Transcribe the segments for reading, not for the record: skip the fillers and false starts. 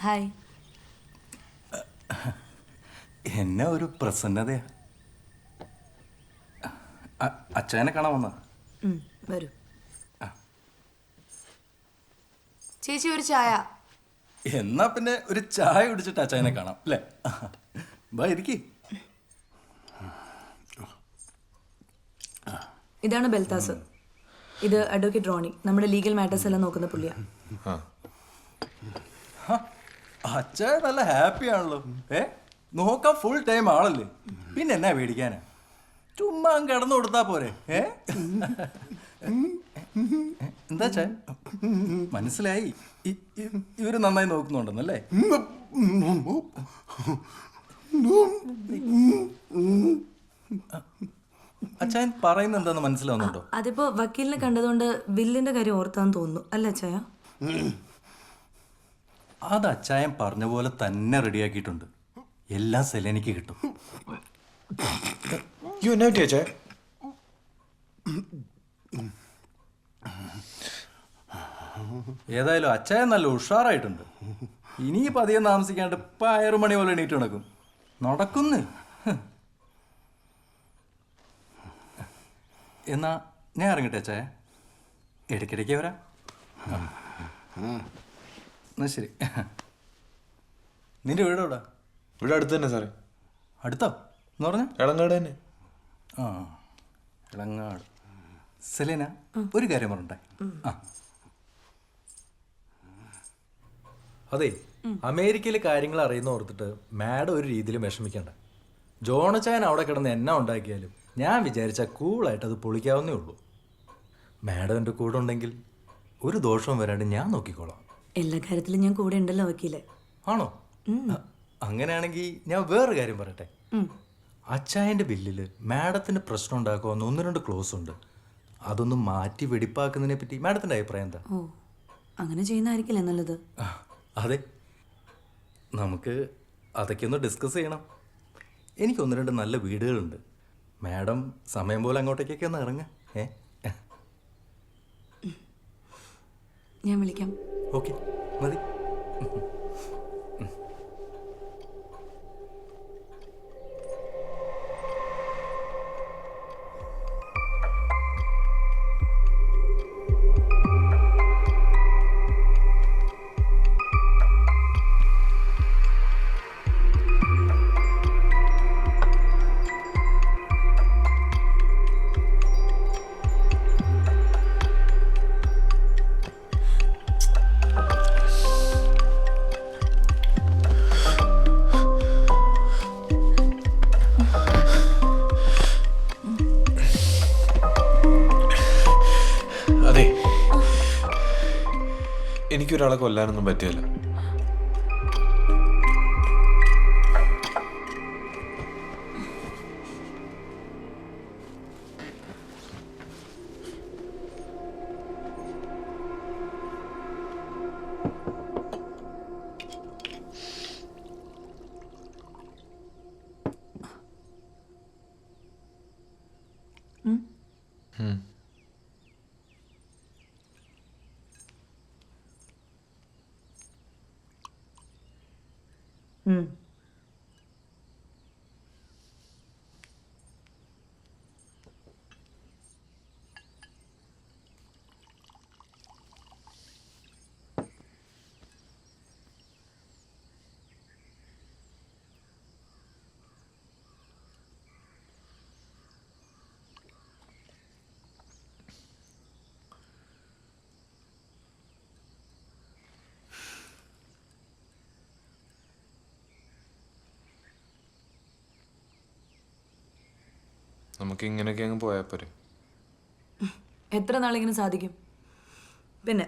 Hi. എന്നെ ഒരു പ്രസന്നതയാ. അച്ഛനെ കാണാൻ വന്ന. വരൂ. ചേച്ചി ഒരു ചായ. എന്നാ പിന്നെ ഒരു ചായ കുടിച്ചിട്ട് അച്ഛനെ കാണാം അല്ലേ? ബാ ഇരിക്കി. ഇതാണ് ബെൽത്താസ്. ഇത് അഡ്വക്കേറ്റ് റോണി, നമ്മുടെ ലീഗൽ മാറ്റേഴ്സ് എല്ലാം നോക്കുന്ന പുള്ളിയാ. അച്ഛൻ നല്ല ഹാപ്പി ആണല്ലോ. നോക്കാൻ ഫുൾ ടൈം ആളല്ലേ, പിന്നെ എന്നാ പേടിക്കാനാ? ചുമ്മാ കിടന്നു കൊടുത്താ പോരെ? എന്താ ചാ മനസ്സിലായി? ഇവര് നന്നായി നോക്കുന്നുണ്ടെന്നല്ലേ? അച്ഛൻ പറയുന്നത് എന്താന്ന് മനസ്സിലാവുന്നുണ്ടോ? അതിപ്പോ വക്കീലിനെ കണ്ടതുകൊണ്ട് ബില്ലിന്റെ കാര്യം ഓർത്താന്ന് തോന്നുന്നു അല്ല അച്ചായ? അത് അച്ചായൻ പറഞ്ഞ പോലെ തന്നെ റെഡിയാക്കിയിട്ടുണ്ട്. എല്ലാം സെലനിക്ക് കിട്ടും. ഏതായാലും അച്ചായൻ നല്ല ഉഷാറായിട്ടുണ്ട്. ഇനിയിപ്പോൾ അധികം താമസിക്കാണ്ട് 6 മണി പോലെ എണീറ്റ് നടക്കും. നടക്കുന്നു. എന്നാ ഞാൻ ഇറങ്ങട്ടെ അച്ചായ? ഇടയ്ക്കിടയ്ക്ക് വരാം. എന്നാ ശരി. നിന്റെ വീട് എവിടാ? ഇവിടെ അടുത്ത് തന്നെ സാറേ. അടുത്തോ എന്ന് പറഞ്ഞ? എളങ്ങാട് തന്നെ. ആ, എളങ്ങാട്. സെലീന, ഒരു കാര്യം പറഞ്ഞേ. അതെ, അമേരിക്കയിലെ കാര്യങ്ങൾ അറിയുന്ന ഓർത്തിട്ട് മാഡം ഒരു രീതിയിലും വിഷമിക്കണ്ട. ജോണച്ചായൻ അവിടെ കിടന്ന് എന്നെ ഉണ്ടാക്കിയാലും ഞാൻ വിചാരിച്ചാൽ കൂളായിട്ട് അത് പൊളിക്കാവുന്നേ ഉള്ളൂ. മാഡം എൻ്റെ കൂടെ ഉണ്ടെങ്കിൽ ഒരു ദോഷവും വരാണ്ട് ഞാൻ നോക്കിക്കോളാം. എല്ലാ കാര്യത്തിലും ഞാൻ കൂടെ ഉണ്ടല്ലോ വക്കീലെ. ആണോ? അങ്ങനെയാണെങ്കിൽ ഞാൻ വേറൊരു കാര്യം പറയട്ടെ. അച്ചായൻ്റെ ബില്ലിൽ മാഡത്തിന് പ്രശ്നം ഉണ്ടാക്കുമെന്ന് 1-2 ക്ലോസ് ഉണ്ട്. അതൊന്ന് മാറ്റി വെടിപ്പാക്കുന്നതിനെ പറ്റി മാഡത്തിൻ്റെ അഭിപ്രായം എന്താ? ഓ, അങ്ങനെ ചെയ്യുന്നതായിരിക്കില്ലേ നല്ലത്? അതെ, നമുക്ക് അതൊക്കെ ഒന്ന് ഡിസ്കസ് ചെയ്യണം. എനിക്ക് 1-2 നല്ല വീടുകളുണ്ട്. മാഡം സമയം പോലെ അങ്ങോട്ടേക്കൊക്കെ ഒന്ന് ഇറങ്ങ. ഞാൻ വിളിക്കാം. ഓക്കെ, മതി. അതെ, എനിക്കൊരാളെ കൊല്ലാനൊന്നും പറ്റില്ല. നമുക്ക് ഇങ്ങനെയൊക്കെ അങ്ങ് പോയാൽ പോരെ? എത്ര നാളിങ്ങനെ സാധിക്കും? പിന്നെ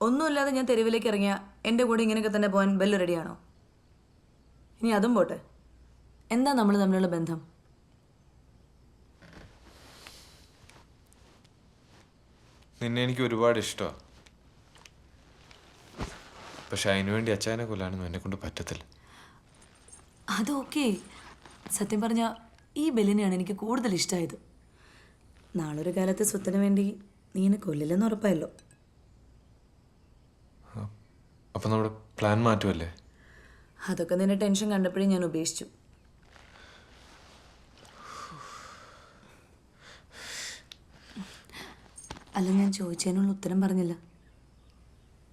ഒന്നുമില്ലാതെ ഞാൻ തെരുവിലേക്ക് ഇറങ്ങിയ എൻ്റെ കൂടെ ഇങ്ങനെയൊക്കെ തന്നെ പോകാൻ ബെല്ല് റെഡിയാണോ? ഇനി അതും പോട്ടെ, എന്താ നമ്മൾ തമ്മിലുള്ള ബന്ധം? നിന്നെ എനിക്ക് ഒരുപാട് ഇഷ്ടമാണ്. പക്ഷെ അതിനുവേണ്ടി അച്ചായനെ കൊല്ലാനൊന്നും എന്നെ കൊണ്ട് പറ്റത്തില്ല. അതൊക്കെ സത്യം പറഞ്ഞ ഈ ബെല്ലിനെയാണ് എനിക്ക് കൂടുതൽ ഇഷ്ടമായത്. നാളൊരു കാലത്ത് സ്വത്തിന് വേണ്ടി നീ എന്നെ കൊല്ലില്ലെന്ന് ഉറപ്പായല്ലോ. അപ്പം നമ്മുടെ പ്ലാൻ മാറ്റുമല്ലേ? അതൊക്കെ നിന്റെ ടെൻഷൻ കണ്ടപ്പോഴേ ഞാൻ ഉപേക്ഷിച്ചു. അല്ല, ഞാൻ ചോദിച്ചതിനുള്ള ഉത്തരം പറഞ്ഞില്ല.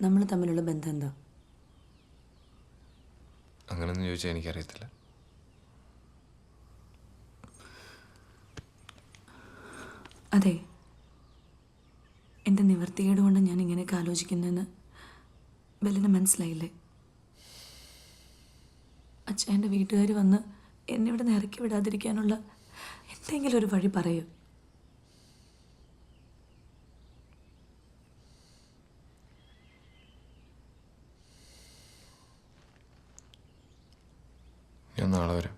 നമ്മൾ തമ്മിലുള്ള ബന്ധം എന്താ? അങ്ങനെയൊന്നും ചോദിച്ചാൽ എനിക്കറിയത്തില്ല. അതെ, എൻ്റെ നിവർത്തികേട് കൊണ്ട് ഞാൻ ഇങ്ങനെയൊക്കെ ആലോചിക്കുന്നതെന്ന് ബെല്ലിന് മനസ്സിലായില്ലേ? അച്ഛൻ്റെ വീട്ടുകാർ വന്ന് എന്നെ ഇവിടെ നിന്ന് ഇറക്കി വിടാതിരിക്കാനുള്ള എന്തെങ്കിലും ഒരു വഴി പറയൂ. ഞാൻ നാളെ വരാം.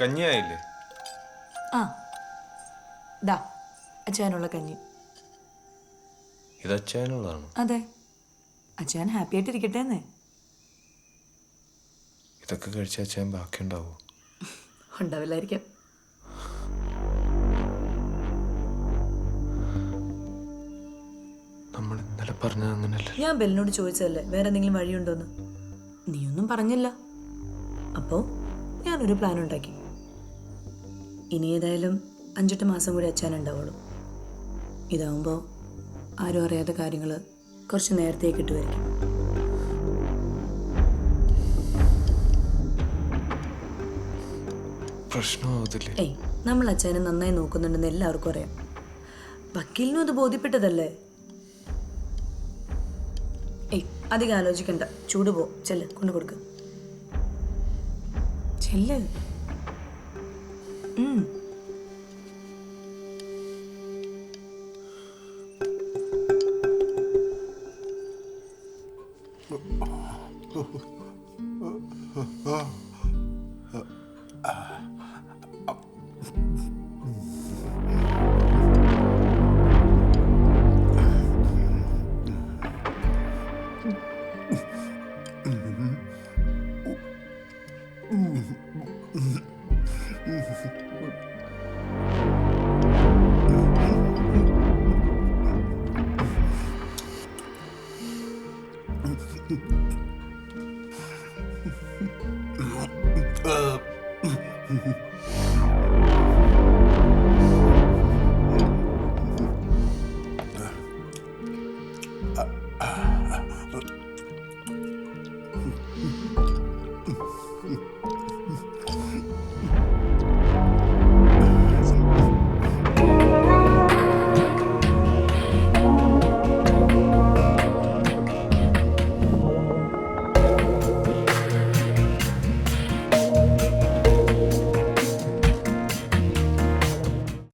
കഞ്ഞിയായില്ലേ? ആ, ദാ അച്ഛനുള്ള കഞ്ഞി. ഇത് അച്ചായനുള്ളതാണ്. അതെ, അച്ഛൻ ഹാപ്പി ആയിട്ടിരിക്കട്ടെ എന്നേ. ഇതൊക്കെ കഴിച്ച അച്ചായൻ ബാക്കിയുണ്ടാവോ? ഉണ്ടാവില്ലായിരിക്കാം. നമ്മൾ ഇന്നലെ പറഞ്ഞത് അങ്ങനല്ലേ? ഞാൻ ബെല്ലിനോട് ചോദിച്ചതല്ലേ വേറെ എന്തെങ്കിലും വഴിയുണ്ടോന്ന്. നീയൊന്നും പറഞ്ഞില്ല. അപ്പോൾ ഞാനൊരു പ്ലാൻ ഉണ്ടാക്കി. ഇനി ഏതായാലും 5-8 മാസം കൂടി അച്ഛൻ ഉണ്ടാവുള്ളൂ. ഇതാവുമ്പോൾ ആരും അറിയാത്ത കാര്യങ്ങൾ കുറച്ച് നേരത്തെ കിട്ടുമായിരിക്കും. പ്രശ്നമാവത്തില്ലേ? ഏയ്, നമ്മൾ അച്ഛനെ നന്നായി നോക്കുന്നുണ്ടെന്ന് എല്ലാവർക്കും അറിയാം. വക്കീലിനും അത് ബോധ്യപ്പെട്ടതല്ലേ. ഏയ്, അധികം ആലോചിക്കണ്ട. ചൂട് പോ, ചെല്ല്, കൊണ്ടു കൊടുക്ക്. ചെല്ല്.